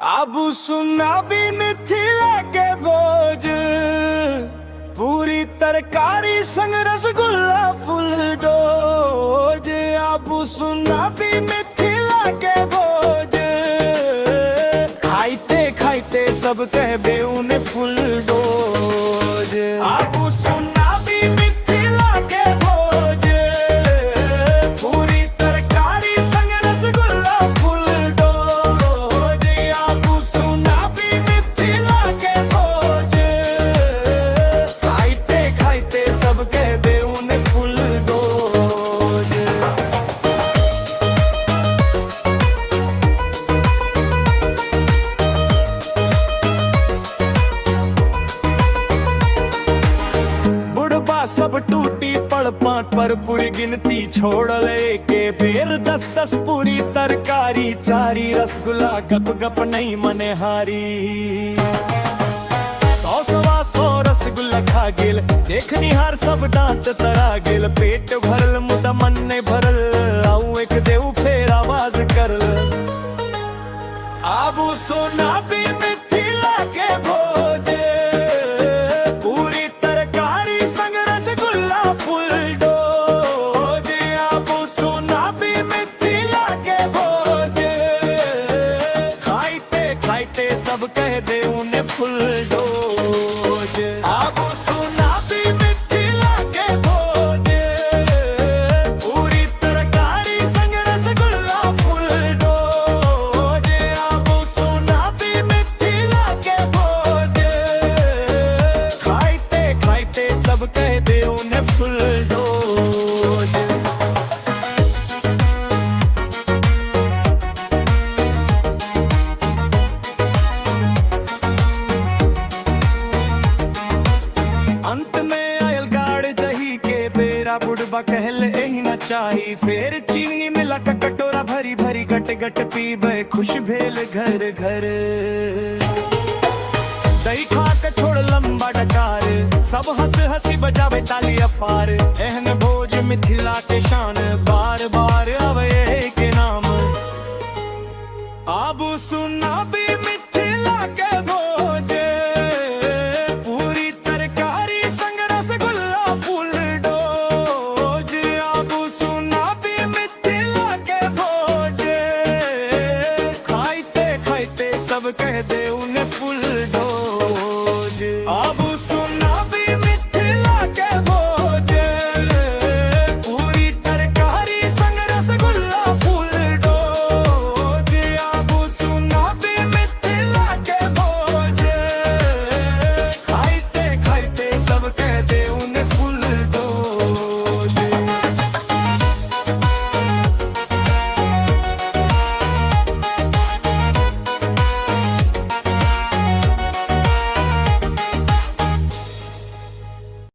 आबू सुना भी मिथिला के भोज, पूरी तरकारी संग रसगुल्ला फुल डोज। आबू सुना भी मिथिला के भोज, खाइते खाइते सब कहबे उन्हें फुल डोज। आबू सुना भी मिथिला के भोज, पूरी तरकारी संग रसगुल्ला फुल डोज। आबू सुना भी मिथिला के भोज, खाइते खाइते सब कहबे उन्हें फुल डोज। सब टूटी पड़ पाट पर पूरी गिनती छोड़ ले के बेर 10-10 पूरी तरकारी चारी रसगुल्ला गप गप नहीं मने हारी। 100-125 रसगुल्ला खा गेल देखनी हार सब दांत तरा गेल। पेट भरल मुदा मन ने भरल, आऊ एक देव फेर आवाज करल। आबू सोना भी मिथिला के भोज, पूरी तरकारी संग रसगुल्ला फुल डोज। आबू सोना भी मिथिला के भोज, खाइते खाइते सब कह दे उन्हें फुल डोज। आबू सोना भी मिथिला के भोज, पूरी तरकारी संग रसगुल्ला फुल डोज। आबू सोना भी मिथिला के भोज, खाइते खाइते सब कह दे उन्हें फुल डोज। अंत में आयल गाड़ दही के बेरा, बुढ़बा कहले एही न चाही। फिर चीनी मिला का कटोरा भरी भरी गट गट पीबे खुश भेल घर घर। दही खा के छोड़ लंबा डकार, सब हंस हंसी बजावे ताली अपार। एहन भोज मिथिला के शान, बार बार आवे के नाम। आबू सुना भी मिथिला के भोज, पूरी तरकारी संग रसगुल्ला फुल डोज। आबू सुना भी मिथिला के भोज, खाइते खाइते सब कह दे उन्हें